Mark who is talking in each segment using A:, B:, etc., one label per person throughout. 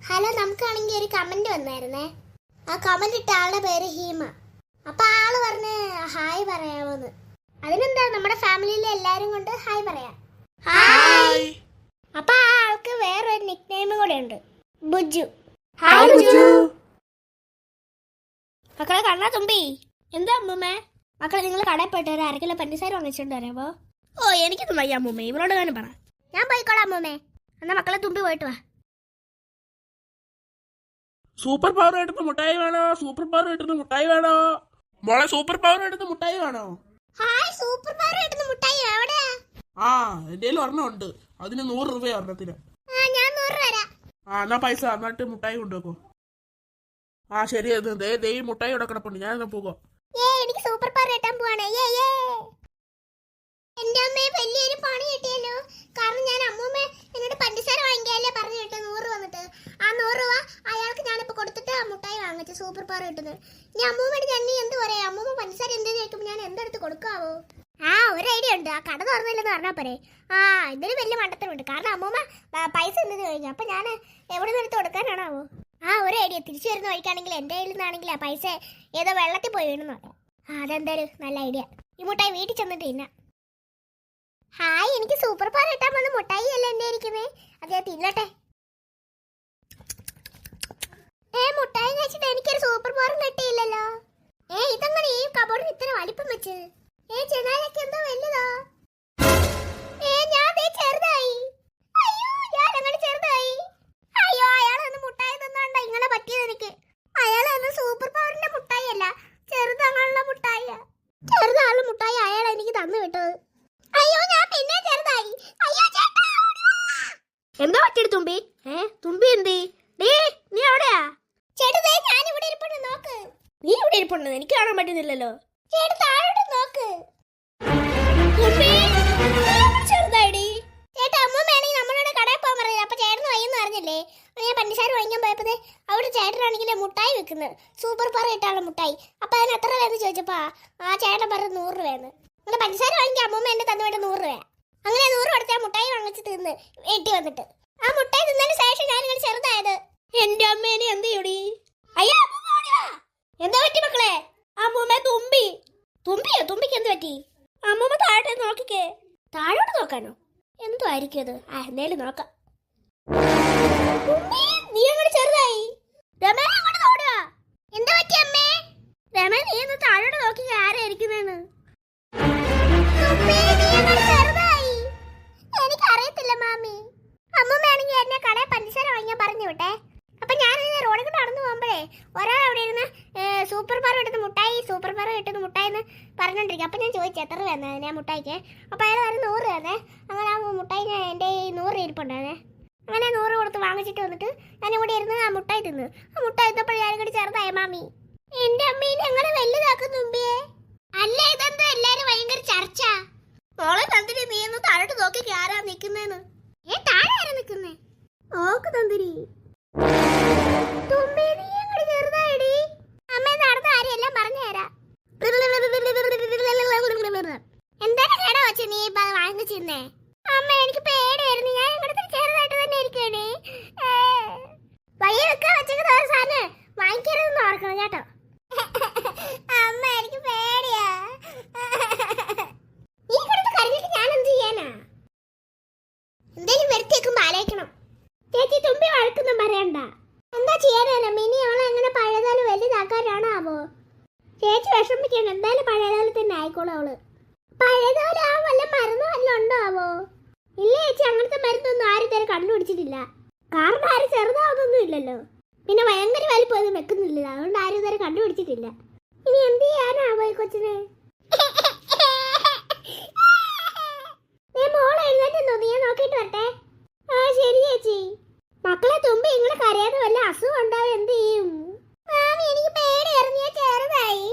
A: Hello, നമുക്കാണെങ്കിൽ ഒരു comment വന്നായിരുന്നേ. ആ കമന്റ് ഇട്ട ആളുടെ പേര് ഹീമ. അപ്പൊ ആള് പറഞ്ഞ് ഹായ് പറയാമോന്ന്. അതിനെന്താ, നമ്മുടെ ഫാമിലിയിലെ എല്ലാരും കൊണ്ട് ഹായ് പറയാം. ഹായ്. അപ്പൊ ആ ആൾക്ക് വേറൊരു നിക് നെയിം കൂടെ ഉണ്ട്, ബുജു. ഹായ് ബുജു. മക്കളെ കണ്ണാ തുമ്പി. എന്താ അമ്മൂമ്മേ? മക്കളെ നിങ്ങൾ കടയിൽ പോയിട്ട് ഒരു അരക്കിലോ പഞ്ചസാര വാങ്ങിച്ചോണ്ട് വരാമോ? ഓ, എനിക്കൊന്നും വയ്യ അമ്മൂമ്മേ, ഇവരോട് ഞാൻ പറ. ഞാൻ പോയിക്കോളാം അമ്മൂമ്മേ. എന്നാ മക്കളെ തുമ്പി പോയിട്ട് വാ.
B: സൂപ്പർ പവർ എടുത്ത് മുട്ടായി വേണോ? സൂപ്പർ പവർ എടുത്ത് മുട്ടായി വേണോ? മോളെ സൂപ്പർ പവർ എടുത്ത് മുട്ടായി വേണോ?
A: ഹായ്, സൂപ്പർ പവർ എടുത്ത് മുട്ടായി എവിടെയാ?
B: ആ, എന്റെ ഒരെണ്ണം ഉണ്ട്. അതിന് 100 രൂപ ഒരെണ്ണത്തിന്.
A: ഞാൻ 100 തരാം.
B: എന്നാ പൈസ എന്നിട്ട് മുട്ടായി കൊണ്ടുവെക്കോ. ശരി, ദേ ഈ മുട്ടായി ഇവിടെ കിടപ്പുണ്ട്. ഞാൻ പോകാം.
A: എനിക്ക് സൂപ്പർ പവർ കിട്ടാൻ പോവാണ്. എന്റെ അമ്മയെ വലിയൊരു പണി കിട്ടിയല്ലോ. കാരണം ഞാൻ അമ്മൂമ്മ എന്നോട് പഞ്ചസാര വാങ്ങിക്കാനല്ലേ പറഞ്ഞു കേട്ടോ, 100 വന്നിട്ട്. ആ 100 രൂപ അയാൾക്ക് ഞാനിപ്പോ കൊടുത്തിട്ട് ആ മുട്ടായി വാങ്ങിച്ചു സൂപ്പർ പവർ കിട്ടുന്നത്. ഇനി അമ്മൂമ്മയോട് ഞാൻ എന്ത് പറയാ? അമ്മൂമ്മ പഞ്ചസാര എന്തെന്ന് ചോദിക്കുമ്പോൾ ഞാൻ എന്തെടുത്ത് കൊടുക്കാവോ? ഒരു ഐഡിയ ഉണ്ട്. ആ കട തുറന്നില്ലെന്ന് പറഞ്ഞാൽ പോരെ. ഇതിന് വലിയ മണ്ടത്തരമുണ്ട്. കാരണം അമ്മൂമ്മ പൈസ എന്തെന്ന് ചോദിച്ചു. അപ്പൊ ഞാൻ എവിടെ നിന്ന് എടുത്ത് കൊടുക്കാനാണാവോ? ഒരു ഐഡിയ. തിരിച്ചു വരുന്ന വഴിക്കാണെങ്കിൽ എന്റെ കയ്യിൽ നിന്നാണെങ്കിൽ ആ പൈസ ഏതോ വെള്ളത്തിൽ പോയി വീണെന്ന് പറയാം. അതെന്തായാലും നല്ല ഐഡിയ. ഈ മുട്ടായി വീട്ടിൽ ചെന്നിട്ട് തിന്ന. ഹായ്, എനിക്ക് സൂപ്പർ പവർ കിട്ടാൻ വന്ന മുട്ടായി അല്ല എന്റെ ഇരിക്കുന്നേ. അത് ഞാൻ തിന്നട്ടെ. മുട്ടായി കഴിച്ചിട്ട് എനിക്കൊരു സൂപ്പർ പവറും കിട്ടിയില്ലല്ലോ. ഇതെങ്ങനെ ഈ കബോർഡിന് ഇത്ര വലിപ്പം വെച്ച്? ജനാലൊക്കെ എന്തോ വലുതാ. ഞാൻ ചെറുതായി. അയ്യോ, ഞാൻ അങ്ങനെ ചെറുതായി. അയ്യോ, അയാളൊന്ന് മുട്ടായി തന്നാണ്ട ഇങ്ങനെ പറ്റിയത് എനിക്ക്. അയാളൊന്ന് സൂപ്പർ പവറിന്റെ മുട്ടായി അല്ല, ചെറുതാണുള്ള മുട്ടായിയാ. ചെറുതാണുള്ള മുട്ടായി അയാൾ എനിക്ക് തന്നു വിട്ടത്. അയ്യോ, ഞാൻ പിന്നെ ചെറുതായി. അയ്യോ ചേട്ടാ, എന്താ പറ്റിയത് തുമ്പി? തുമ്പി എന്തേ? നീ എവിടെയാ? ചേട്ടാ, ഞാൻ ഇവിടെ ഇരിപ്പുണ്ട്, നോക്ക്. നീ ഇവിടെ ഇരിപ്പുണ്ട്, എനിക്ക് കാണാൻ പറ്റുന്നില്ലല്ലോ. ചേട്ടാ, താഴോട്ട് നോക്ക്. ചെറുതായിടി. ചേട്ടാ, അമ്മൂമ്മയാണെങ്കിൽ നമ്മളോട് കടയിൽ പോകാൻ പറഞ്ഞത്. അപ്പൊ ചേട്ടന് വയ്യെന്ന് പറഞ്ഞില്ലേ? ഞാൻ പഞ്ചസാര വാങ്ങിക്കാൻ പോയപ്പോ അവിടെ ചേട്ടനാണെങ്കിൽ മുട്ടായി വെക്കുന്നത്, സൂപ്പർ പവർ കിട്ടാനുള്ള മുട്ടായി. അപ്പൊ അതിന് എത്ര രൂപയെന്ന് ചോദിച്ചപ്പോ ആ ചേട്ടൻ പറഞ്ഞത് 100 രൂപയെന്ന്. അങ്ങനെ പഞ്ചസാര വാങ്ങിക്കാൻ അമ്മൂമ്മ എന്നെ തന്നു വേണ്ട 100 രൂപ. അങ്ങനെ 100 കൊടുത്ത് ആ മുട്ടായി വാങ്ങിച്ച് തിന്ന് വീട്ടിൽ വന്നിട്ട് ആ മുട്ടായി തിന്നതിന് ശേഷം ഞാൻ ഇങ്ങനെ ചെറുതായത്. എന്റെ അമ്മേനെ എന്ത് ചെയ്യൂടി? അയ്യോ, എന്താ പറ്റി മക്കളെ? അമ്മൂമ്മ തുമ്പി. തുമ്പിയോ? തുമ്പിക്ക് എന്ത് പറ്റി? അമ്മൂമ്മ താഴോട്ട് നോക്കിക്കേ. താഴോട്ട് നോക്കാനോ? എന്തോ ആയിരിക്കും അത്. എന്തേലും നോക്കാം. നീ അങ്ങനെ ചെറുതായി. രമേ, അങ്ങോട്ട് നോടുക. എന്താ പറ്റി അമ്മേ? രമേ, നീ ഒന്ന് താഴോട്ട് നോക്കി ആരാ ഇരിക്കുന്നതെന്ന്. എനിക്കറിയത്തില്ല മാമി. അമ്മൂമ്മയാണെങ്കിൽ എന്നെ കടയിൽ പഞ്ചസാര വാങ്ങിയാൻ പറഞ്ഞു വിട്ടെ. അപ്പൊ ഞാൻ റോഡിൽ കൂടെ നടന്നു പോകുമ്പോഴേ ഒരാൾ അവിടെ ഇരുന്ന് സൂപ്പർ പവർ കിട്ടുന്ന മുട്ടായി, സൂപ്പർ പവർ കിട്ടുന്ന മുട്ടായി എന്ന് പറഞ്ഞോണ്ടിരിക്കും. അപ്പൊ ഞാൻ ചോദിച്ചു എത്ര രൂപ ഞാൻ മുട്ടായിക്ക്. അപ്പൊ അയാൾ പറഞ്ഞ് 100 രൂപ. അങ്ങനെ ആ മുട്ടായി എൻ്റെ 100 ഇരിപ്പുണ്ടായിരുന്നേ. അങ്ങനെ 100 കൊടുത്ത് വാങ്ങിച്ചിട്ട് വന്നിട്ട് ഞാൻ ഇവിടെ ഇരുന്ന് ആ മുട്ടായി തിന്ന്. ആ മുട്ടായി തിന്നപ്പോൾ ഞാൻ കൂടി ചെറുതായ മാമി. എന്റെ അമ്മീനെ എങ്ങനെ വലുതാക്കും തുമ്പിയെ? അല്ല, ഇതെന്താ എല്ലാരും ഭയങ്കര ചർച്ച? മോളെ തന്തിരി, നീ ഒന്ന് താഴോട്ട് നോക്കി ആരാ നിക്കുന്നേന്ന്. താഴെ ആരാ നിക്കുന്നേ? നോക്ക് തന്തിരി. തുമ്പി, നീ എങ്ങനെ ചെറുതായിടി? അമ്മ നടന്ന കാര്യമെല്ലാം പറഞ്ഞു തരാം. എന്താണ് കേടാ വെച്ച നീ വാങ്ങിച്ചിരുന്നേ? അമ്മ, എനിക്ക് പേടിയായിരുന്നു. ഞാൻ ഇവിടുത്തെ ചെറുതായിട്ട് തന്നെ ഇരിക്കണേ. വയ്യ വെക്കാൻ വെച്ചേക്കുന്ന സാധനം വാങ്ങിക്കരുതെന്ന് ഓർക്കണം കേട്ടോ. അമ്മ, എനിക്ക് പേടിയാ. നീ കിടന്ന് കരഞ്ഞിട്ട് ഞാൻ എന്ത് ചെയ്യാനാ? എന്തേലും വരുത്തിയേക്കുമ്പോ ആലോചിക്കണം. ചേച്ചി, തുമ്പി വഴക്കൊന്നും പറയണ്ട. എന്താ ചെയ്യാനല്ല മിനി, അവളെ എങ്ങനെ പഴയതാലും വലുതാക്കാനാണോ ആവോ? ചേച്ചി വിഷമിക്കണം. എന്തായാലും പഴയതാലും തന്നെ ആയിക്കോളൂ അവള്. പഴയതാലും ആ വല്ല മരുന്ന് വല്ല ഉണ്ടോ ആവോ? ഇല്ല ചേച്ചി, അങ്ങനത്തെ മരുന്നൊന്നും ആരും ഇതുവരെ കണ്ടുപിടിച്ചിട്ടില്ല. കാരണം ആരും ചെറുതാവുന്നൊന്നും ഇല്ലല്ലോ. പിന്നെ ഭയങ്കര വലിപ്പമൊന്നും വെക്കുന്നില്ല. അതുകൊണ്ട് ആരും ഇതുവരെ കണ്ടുപിടിച്ചിട്ടില്ല. ഇനി എന്ത് ചെയ്യാനാവോ ഈ കൊച്ചിനെ? മോളെ എഴുന്നേറ്റോ? നീ നോക്കിട്ട് വരട്ടെ. ശരി ചേച്ചി. മക്കളെ, തുമ്പി ഇങ്ങനെ കരയാതെ വല്ല അസുഖം ഉണ്ടാവും എന്ത് ചെയ്യും? മാമി, എനിക്ക് പേടിയായിരുന്നു. ഞാൻ ചെറുതായി.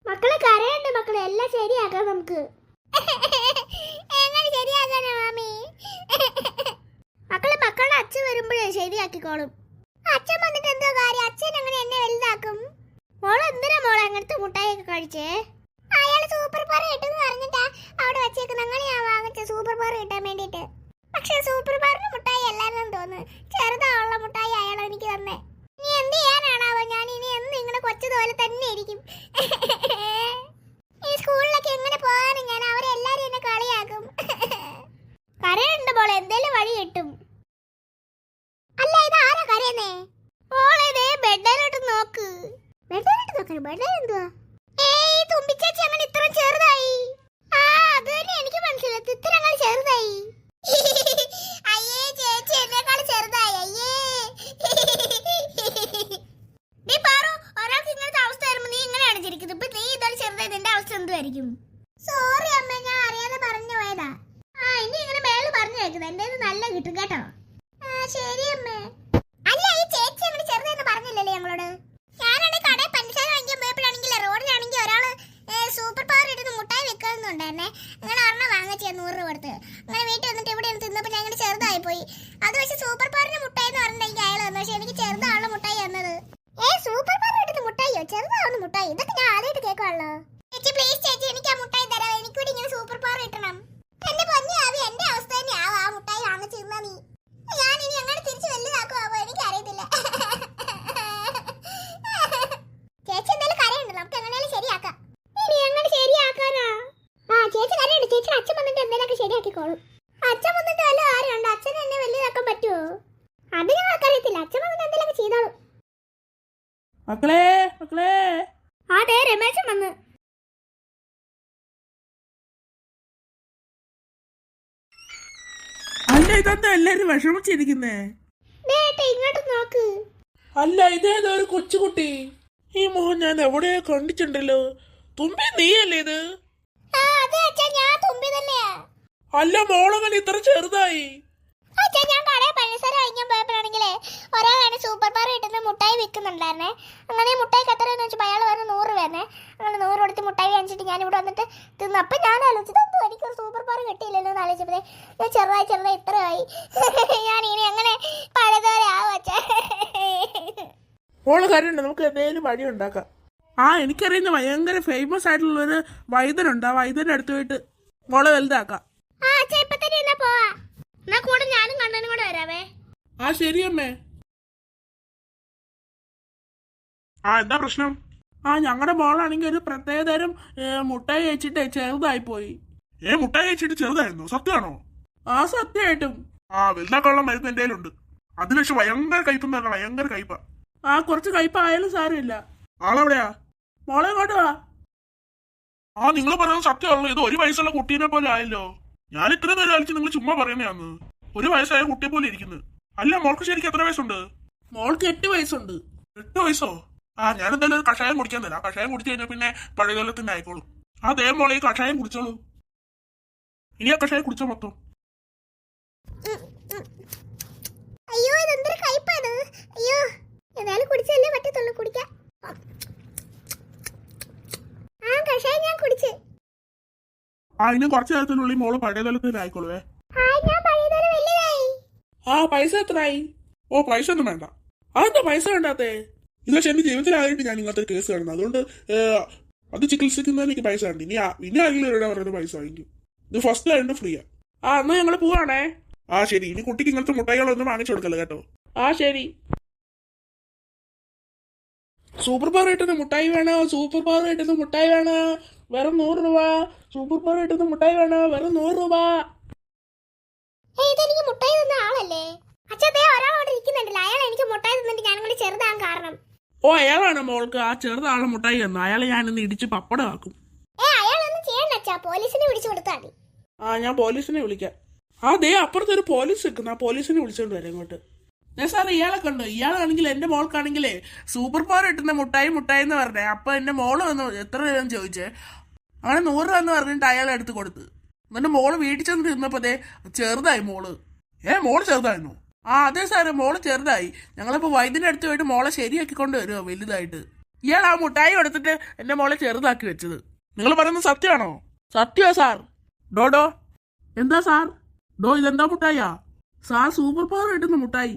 A: മക്കളെ കരയണ്ട മക്കളെ, എല്ലാം ശരിയാക്കാം നമുക്ക്. എങ്ങനെ ശരിയാക്കാനാ മാമി? മക്കളുടെ അച്ഛൻ വരുമ്പോഴേ ശരിയാക്കിക്കോളും. അച്ഛൻ വന്നിട്ട് എന്തോ കാര്യം? അച്ഛൻ അങ്ങനെ എന്നെ വലുതാക്കും. മോളെ എന്തിനാ മോളെ അങ്ങനത്തെ മുട്ടായൊക്കെ കഴിച്ചേ? അയാൾ സൂപ്പർ പവർ കിട്ടുമെന്ന് പറഞ്ഞിട്ടാ അവിടെ വെച്ചേക്കുന്നത്. അങ്ങനെയാ വാങ്ങിച്ച സൂപ്പർ പവർ കിട്ടാൻ വേണ്ടിട്ട്. പക്ഷെ സൂപ്പർ പവറിന് മുട്ടായി അല്ലാന്ന് തോന്നുന്നു. കിട്ടും. അല്ല ഇത് ആരാ കരയുന്നേ? ഓളെ ദേ ബെഡിലോട്ട് നോക്ക്. ബെഡിലോട്ട് നോക്കണം. ബെഡിൽ എന്തുവാ? ഏയ് തുമ്പിച്ചേച്ചി അങ്ങനെ ഇത്ര ചെറുതായി. ആ അത് തന്നെ എനിക്ക് മനസ്സിലായി. ഇത്ര അങ്ങനെ ചെറുതായി. അയ്യേ ചേച്ചി എന്നെക്കാൾ ചെറുതായി. അയ്യേ നീ പാറു ഒരാൾക്ക് ഇങ്ങനത്തെ അവസ്ഥ വരുമ്പോ നീ ഇങ്ങനെയാണ് ചിരിക്കുന്നത്. ഇപ്പൊ നീ ഇതൊരു ചെറുതായി നിന്റെ അവസ്ഥ എന്തുമായിരിക്കും? സോറി അമ്മ, ഞാൻ അറിയാതെ പറഞ്ഞു പോയതാ. ആ ഇനി ഇങ്ങനെ മേളിൽ പറഞ്ഞു കേൾക്കുന്നത് എന്റെ നല്ല കിട്ടും കേട്ടോ. ആ ശരി അമ്മേ. അല്ല ഈ ചേച്ചി അങ്ങനെ ചെറുതെന്ന് പറഞ്ഞില്ലല്ലേ ഞങ്ങളോട്? ഞാനാണെങ്കിൽ കടയിൽ പഞ്ചസാര വാങ്ങിക്കാൻ പോയപ്പോഴാണെങ്കിൽ റോഡിലാണെങ്കിൽ ഒരാള് സൂപ്പർ പവർ ഇടുന്ന മുട്ടായി വെക്കുന്നുണ്ടായിരുന്നേ. അങ്ങനെ ഒരെണ്ണം വാങ്ങിച്ചു 100 രൂപ കൊടുത്ത്. അങ്ങനെ വീട്ടിൽ വന്നിട്ട് ഇവിടെ തിന്നപ്പോൾ ഞാൻ അങ്ങനെ ചെറുതായി പോയി. അത് പക്ഷെ സൂപ്പർ പവറിന്റെ മുട്ടായി എന്ന് പറഞ്ഞിട്ട് എനിക്ക് അയാൾ തന്നു. പക്ഷെ എനിക്ക് ചെറുതാണല്ലോ മുട്ടായി തന്നത്. സൂപ്പർ പവർ ഇടുന്ന മുട്ടായിയോ? ചെറുതാവുന്ന മുട്ടായി? ഇതൊക്കെ ഞാൻ ആദ്യമായിട്ട് കേൾക്കുവാണല്ലോ. ചേച്ചി പ്ലീസ് ചേച്ചി എനിക്ക് ആ മുട്ടായി തരാം. എനിക്കൂടി ഇങ്ങനെ സൂപ്പർ പവർ കിട്ടണം. എന്റെ പൊന്നി ആവി എന്റെ അവസ്ഥ തന്നെയാവും ആ മുട്ടായി വാങ്ങിച്ചിരുന്നാ നീ. ഞാൻ ഇനി അങ്ങനെ തിരിച്ചു വലുതാക്കുവോ എനിക്ക് അറിയത്തില്ല. ചേച്ചി എന്തായാലും കരയുണ്ട്. നമുക്ക് എങ്ങനെയാലും ശരിയാക്കാം. ഇനി എങ്ങനെ ശരിയാക്കാനാ? ആ ചേച്ചി കരയുണ്ട്. ചേച്ചി അച്ഛൻ വന്നിട്ട് എന്തെങ്കിലുമൊക്കെ ശരിയാക്കിക്കോളും. അച്ഛൻ വന്നിട്ട് വല്ല ആരുണ്ട്? അച്ഛൻ എന്നെ വലുതാക്കാൻ പറ്റുമോ? അത് ഞങ്ങൾക്ക് അറിയത്തില്ല. അച്ഛൻ വന്നിട്ട് എന്തെങ്കിലുമൊക്കെ ചെയ്തോളും.
B: മക്കളെ മക്കളെ.
A: അതെ രമേശൻ വന്ന്.
B: അല്ല ഇതെന്താ എല്ലാരും വിഷമിച്ചിരിക്കുന്നേ?
A: ഇങ്ങോട്ട് നോക്ക്.
B: അല്ല ഇതേതോ ഒരു കൊച്ചുകുട്ടി. ഈ മോഹൻ ഞാൻ എവിടെയോ കണ്ടിട്ടുണ്ടല്ലോ. തുമ്പി നീയല്ലേ ഇത്?
A: അതെ അച്ഛാ ഞാൻ തുമ്പി തന്നെയാ.
B: അല്ല മോളവൻ ഇത്ര ചെറുതായി.
A: അച്ഛാ ഞാൻ കടയിൽ പഞ്ചസാര വാങ്ങിക്കാൻ പോയപ്പോഴാണെങ്കിലേ ഒരാളാണ് സൂപ്പർ പവർ കിട്ടുന്ന മുട്ടായി വിൽക്കുന്നുണ്ടായിരുന്നേ. അങ്ങനെ മുട്ടായി എത്രയെന്ന് വെച്ചപ്പോൾ അയാൾ പറഞ്ഞ 100 രൂപ. അങ്ങനെ 100 കൊടുത്ത് മുട്ടായി വാങ്ങിച്ചിട്ട് ഞാൻ ഇവിടെ വന്നിട്ട് തിന്നു. അപ്പം ഞാൻ ആലോചിച്ചത് എന്തോ എനിക്കൊരു സൂപ്പർ പവർ കിട്ടിയില്ലല്ലോ എന്ന് ആലോചിച്ചപ്പോഴേ ഞാൻ ചെറുതായി ഇത്രയായി. ഞാൻ ഇനി അങ്ങനെ പഴയതുപോലെ ആവും അച്ഛാ.
B: മോള് കാര്യമുണ്ട്. നമുക്ക് എന്തെങ്കിലും വഴി ഉണ്ടാക്കാം. ആ എനിക്കറിയുന്ന ഭയങ്കര ഫേമസ് ആയിട്ടുള്ളൊരു വൈദ്യനുണ്ട്. ആ വൈദ്യന്റെ അടുത്ത് പോയിട്ട് മോളെ വലുതാക്കാം.
A: ഇപ്പൊ തന്നെ എന്നാ പോവാ. എന്നാ കൂടെ ഞാനും കണ്ണനും കൂടെ വരാവേ.
B: ആ ശരിയമ്മേ. ആ എന്താ പ്രശ്നം? ആ ഞങ്ങളുടെ മോളാണെങ്കിൽ ഒരു പ്രത്യേകതരം മുട്ടായി കഴിച്ചിട്ട് ചെറുതായി പോയി. മുട്ടായി കഴിച്ചിട്ട് ചെറുതായിരുന്നു? സത്യമാണോ? ആ സത്യമായിട്ടും. ആ വലുതാക്കാനുള്ള മരുന്ന് എന്റെ കയ്യിലുണ്ട്. അതിന് പക്ഷെ ഭയങ്കര കയ്പെന്ന് പറഞ്ഞ ഭയങ്കര കയ്പ. ആ കുറച്ച് കയ്പായാലും സാരമില്ല. ആളെവിടെയാ? മോളെ ഇങ്ങോട്ട് വാ. ആ നിങ്ങൾ പറയുന്നത് സത്യമാണല്ലോ. ഇത് 1 വയസ്സുള്ള കുട്ടീനെ പോലെ ആയല്ലോ. ഞാൻ ഇത്രയും നേരം കളിച്ച് നിങ്ങൾ ചുമ്മാ പറയുന്നതാന്ന്. 1 വയസ്സായ കുട്ടിയെ പോലെ ഇരിക്കുന്നത്. അല്ല മോൾക്ക് ശരിക്കും എത്ര വയസ്സുണ്ട്? മോൾക്ക് 8 വയസ്സുണ്ട്. 8 വയസ്സോ? ആ ഞാൻ എന്തായാലും ഒരു കഷായം കുടിക്കാൻ തരാം. കഷായം കുടിച്ചു കഴിഞ്ഞാൽ പിന്നെ പഴയകാലത്തിന്റെ ആയിക്കോളും. അതേ മോളെ ഈ കഷായം കുടിച്ചോളൂ. ഇനി ആ കഷായം കുടിച്ചോ മൊത്തം.
A: അയ്യോ ഇതെന്തൊരു കയ്പാണ്. അയ്യോ ഏതായാലും കുടിച്ചല്ലേ പറ്റത്തുള്ളൂ. കുടിക്കാം. ആ കഷായം ഞാൻ കുടിച്ച്.
B: ആ ഇനി കുറച്ചു നേരത്തിനുള്ളിൽ മോള് പഴയകാലത്തിന്റെ ആയിക്കോളുവേ. ആ പൈസ എത്രയായി? ഓ പൈസ ഒന്നും വേണ്ട. അതെന്താ പൈസ വേണ്ടാത്തേ? ഇത് പക്ഷെ എന്റെ ജീവിതത്തിലായിട്ട് ഞാൻ ഇങ്ങനത്തെ കേസ് കാണുന്നത്. അതുകൊണ്ട് അത് ചികിത്സിക്കുന്നതിന് എനിക്ക് പൈസ ഉണ്ട്. ഇനി ആരെങ്കിലും ഇവിടെ പറയുന്നത് പൈസ വാങ്ങിക്കും. ഇത് ഫസ്റ്റ് ആയിട്ട് ഫ്രീയാ. ആ എന്നാ ഞങ്ങള് പോവാണേ. ആ ശരി. ഇനി കുട്ടിക്ക് ഇങ്ങനത്തെ മുട്ടായികളൊന്നും വാങ്ങിച്ചു കൊടുക്കല്ലോ കേട്ടോ. ആ ശരി. സൂപ്പർ പവർ കിട്ടുന്ന മുട്ടായി വേണോ? സൂപ്പർ പവർ കിട്ടുന്ന മുട്ടായി വേണോ? വെറും 100 രൂപ. സൂപ്പർ പവർ കിട്ടുന്ന മുട്ടായി വേണോ? വെറും 100 രൂപ.
A: ഇതെനിക്ക് മുട്ടായി തന്ന ആളല്ലേ? അച്ഛാ ഒരാളോട് ഇരിക്കുന്നുണ്ടല്ലോ. അയാൾ എനിക്ക് മുട്ടായി തന്നിട്ട് ഞാനും കൂടി ചെറുതാകാൻ കാരണം.
B: ഓ അയാളാണ് മോൾക്ക് ആ ചെറുതാളെ മുട്ടായി തന്നു. അയാളെ ഞാനിന്ന് ഇടിച്ച് പപ്പടമാക്കും.
A: അയാളൊന്നും ചെയ്യണ്ട അച്ഛാ. പോലീസിനെ വിളിച്ചു കൊടുത്താൽ മതി.
B: ആ ഞാൻ പോലീസിനെ വിളിക്കാം. ആ ദേ അപ്പുറത്തൊരു പോലീസ് നിൽക്കുന്നു. ആ പോലീസിനെ വിളിച്ചോണ്ട് വരാം ഇങ്ങോട്ട്. സാർ ഇയാളെ കണ്ടു. ഇയാളാണെങ്കിൽ എന്റെ മോൾക്കാണെങ്കിലേ സൂപ്പർ പവർ കിട്ടുന്ന മുട്ടായി എന്ന് പറഞ്ഞേ. അപ്പൊ എന്റെ മോള് വന്ന് എത്ര രൂപയെന്ന് ചോദിച്ചേ. അങ്ങനെ 100 രൂപ എന്ന് പറഞ്ഞിട്ട് അയാളെ എടുത്ത് കൊടുത്ത്. എന്നിട്ട് മോള് വീട്ടിൽ ചെന്ന് തിന്നപ്പോ ചെറുതായി മോള്. മോള് ചെറുതായിരുന്നു? ആ അതെ സാറേ മോള് ചെറുതായി. ഞങ്ങളിപ്പോ വൈദ്യന്റെ അടുത്ത് പോയിട്ട് മോളെ ശരിയാക്കിക്കൊണ്ട് വരുമോ വലുതായിട്ട്. ഇയാൾ ആ മുട്ടായി എടുത്തിട്ട് എന്റെ മോളെ ചെറുതാക്കി വെച്ചത്. നിങ്ങൾ പറയുന്നത് സത്യമാണോ? സത്യമാ സാർ. ഡോ എന്താ സാർ? ഇതെന്താ മുട്ടായിയാ സാർ? സൂപ്പർ പവർ കിട്ടുന്ന മുട്ടായി.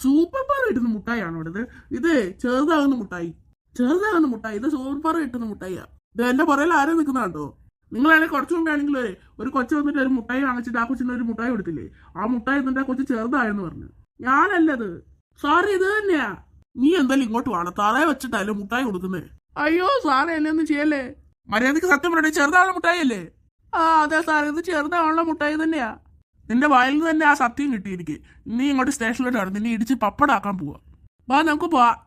B: സൂപ്പർ പവർ കിട്ടുന്ന മുട്ടായിയാണോ ഇത്? ഇത് ചെറുതാകുന്ന മുട്ടായി. ഇത് സൂപ്പർ പവർ കിട്ടുന്ന മുട്ടായിയാ. ഇത് എന്റെ പുറയിൽ ആരും നിൽക്കുന്നുണ്ടോ? നിങ്ങളാണെങ്കിൽ കുറച്ചു മുമ്പേ ആണെങ്കിൽ ഒരു കൊച്ചു വന്നിട്ട് ഒരു മുട്ടായി വാങ്ങിച്ചിട്ട് ആ കൊച്ചിന് ഒരു മുട്ടായി കൊടുത്തില്ലേ? ആ മുട്ടായി എന്നിട്ട് ആ കൊച്ചു ചെറുതായെന്ന് പറഞ്ഞു. ഞാനല്ലത് സാറ്, ഇത് തന്നെയാ. നീ എന്തായാലും ഇങ്ങോട്ട് വേണം. തറയെ വെച്ചിട്ടല്ലേ മുട്ടായി കൊടുക്കുന്നേ. അയ്യോ സാറേ എന്നെ ഒന്നും ചെയ്യല്ലേ. മര്യാദക്ക് സത്യം പറയണേ. ചെറുതാവുള്ള മുട്ടായി അല്ലേ? ആ അതെ സാർ ഇത് ചെറുതാവുള്ള മുട്ടായി തന്നെയാ. നിന്റെ വായിൽ നിന്ന് തന്നെ ആ സത്യം കിട്ടി എനിക്ക്. നീ ഇങ്ങോട്ട് സ്റ്റേഷനിലോട്ട് വരണം. നിന്നെ ഇടിച്ച് പപ്പടാക്കാൻ പോവാ. വാ നമുക്ക് പോവാ.